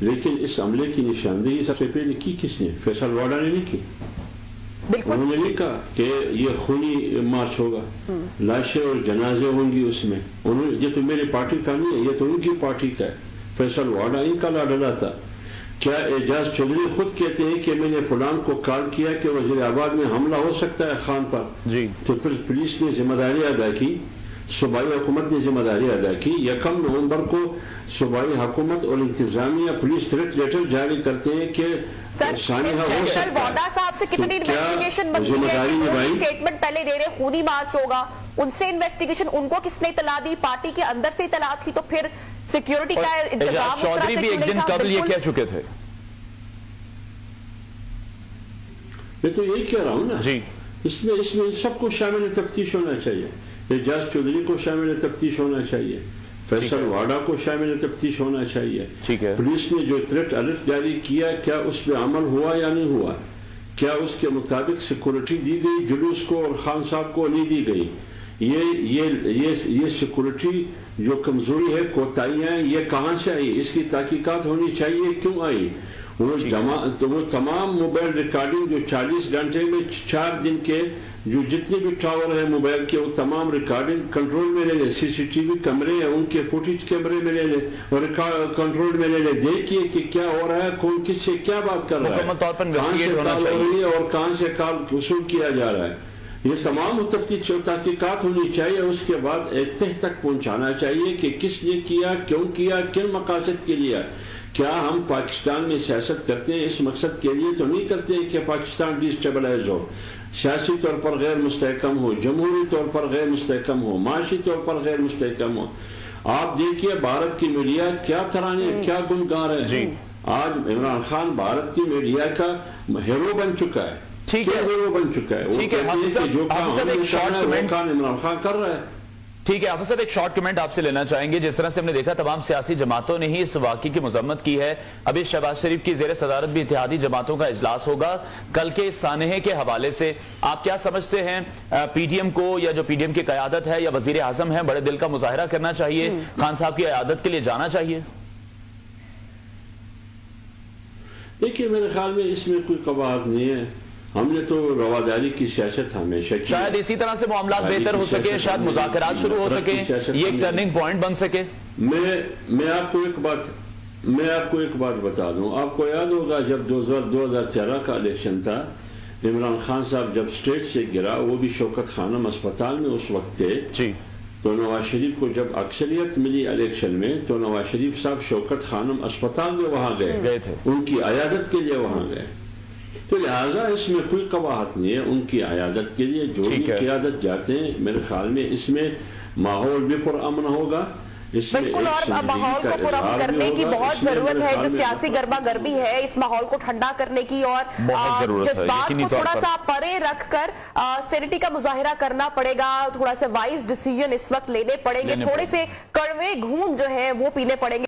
لیکن اس عملے کی نشاندہی سب سے پہلے کی کس نے؟ فیصل واڈا نے نہیں کی. انہوں نے نہیں کہا کہ یہ خونی مارچ ہوگا، لاشیں اور جنازے ہوں گی اس میں. یہ تو میری پارٹی کا نہیں ہے، یہ تو ان کی پارٹی کا ہے. فیصل واڈا ان کا لاڈلا تھا. کیا اعجاز چودھری خود کہتے ہیں کہ میں نے فلان کو کال کیا کہ وزیر آباد میں حملہ ہو سکتا ہے خان پر؟ تو پھر پولیس نے ذمہ داری ادا کی، صوبائی حکومت نے ذمہ داری ادا کی. 1 نومبر کو صوبائی حکومت اور انتظامیہ پولیس تھریٹ لیٹر جاری کرتے ہیں کہ سانحہ ہو سکتا ہے. صاحب سے کتنی انویسٹیگیشن بنتی ہے؟ سٹیٹمنٹ پہلے دے رہے خونی مارچ ہوگا، ان سے انویسٹیگیشن ان کو کس نے اطلاع دی؟ پارٹی کے اندر سے اطلاع تھی. تو پھر سیکیورٹی کا انتظام چودھری بھی ایک دن قبل یہ کہہ چکے تھے. میں تو یہی کہہ رہا ہوں نا، اس میں سب کو شامل تفتیش ہونا چاہیے. اعجاز چودھری کو شامل تفتیش ہونا چاہیے، فیصل واڈا کو شامل تفتیش ہونا چاہیے. پولیس نے جو تھریٹ الرٹ جاری کیا، کیا اس پہ عمل ہوا یا نہیں ہوا؟ کیا اس کے مطابق سیکورٹی دی گئی جلوس کو اور خان صاحب کو نہیں دی گئی؟ یہ سیکورٹی جو کمزوری ہے، کوتاہیاں، یہ کہاں سے آئی؟ اس کی تحقیقات ہونی چاہیے. کیوں آئی؟ وہ تمام موبائل ریکارڈنگ جو 40 گھنٹے میں 4 دن کے جو جتنے بھی ٹاور ہیں موبائل کے، وہ تمام ریکارڈنگ کنٹرول میں لے لیں. CCTV کیمرے ہیں، ان کے فوٹیج کیمرے میں لے لیں اور کنٹرول میں لے لیں. دیکھیے کہ کیا ہو رہا ہے، کون کس سے کیا بات کر رہا ہے، کہاں سے کال ہو رہی ہے اور کہاں سے کال وصول کیا جا رہا ہے. یہ تمام تفتیش و تحقیقات ہونی چاہیے. اس کے بعد ایک تہ تک پہنچانا چاہیے کہ کس نے کیا، کیوں کیا، کن مقاصد کے لیے. کیا ہم پاکستان میں سیاست کرتے ہیں اس مقصد کے لیے تو نہیں کرتے کہ پاکستان ڈیسٹیبلائز ہو، سیاسی طور پر غیر مستحکم ہو، جمہوری طور پر غیر مستحکم ہو، معاشی طور پر غیر مستحکم ہو. آپ دیکھیے بھارت کی میڈیا کیا ترانے، کیا گنگار ہے. آج عمران خان بھارت کی میڈیا کا ہیرو بن چکا ہے. ہیرو بن چکا ہے. وہ کہتے ہیں کہ جو کام ہم نے کرنا ہے وہ کام عمران خان کر رہا ہے. ٹھیک ہے، آپ صاحب ایک شارٹ کمنٹ آپ سے لینا چاہیں گے. جس طرح سے ہم نے دیکھا تمام سیاسی جماعتوں نے ہی اس واقعے کی مذمت کی ہے. ابھی شہباز شریف کی زیر صدارت بھی اتحادی جماعتوں کا اجلاس ہوگا کل کے سانحے کے حوالے سے. آپ کیا سمجھتے ہیں پی ڈی ایم کو، یا جو پی ڈی ایم کی قیادت ہے یا وزیر اعظم ہے، بڑے دل کا مظاہرہ کرنا چاہیے، خان صاحب کی عیادت کے لیے جانا چاہیے؟ دیکھیے میرے خیال میں اس میں کوئی قواعد نہیں ہے. ہم نے تو رواداری کی سیاست ہمیشہ کی. شاید اسی طرح سے معاملات بہتر ہو سکے، شاید مذاکرات شروع ہو سکے، یہ ایک ٹرننگ پوائنٹ بن سکے. میں آپ کو ایک بات بتا دوں. آپ کو یاد ہوگا جب 2013 کا الیکشن تھا، عمران خان صاحب جب اسٹیج سے گرا، وہ بھی شوکت خانم اسپتال میں اس وقت تھے. تو نواز شریف کو جب اکثریت ملی الیکشن میں، تو نواز شریف صاحب شوکت خانم اسپتال میں وہاں گئے تھے، ان کی عیادت کے لیے وہاں گئے. تو لہٰذا اس میں کوئی قواعد نہیں ہے. ان کی عیادت کے لیے جو بھی قیادت جاتے ہیں، میرے خیال میں اس میں ماحول بھی پرامن ہوگا. بالکل، اور ماحول کو پرامن کرنے کی بہت ضرورت ہے. جو سیاسی گرما گرمی ہے، اس ماحول کو ٹھنڈا کرنے کی اور جذبات کو تھوڑا سا پرے رکھ کر سینٹی کا مظاہرہ کرنا پڑے گا. تھوڑا سا وائز ڈیسیژن اس وقت لینے پڑیں گے، تھوڑے سے کڑوے گھونٹ جو ہے وہ پینے پڑیں گے.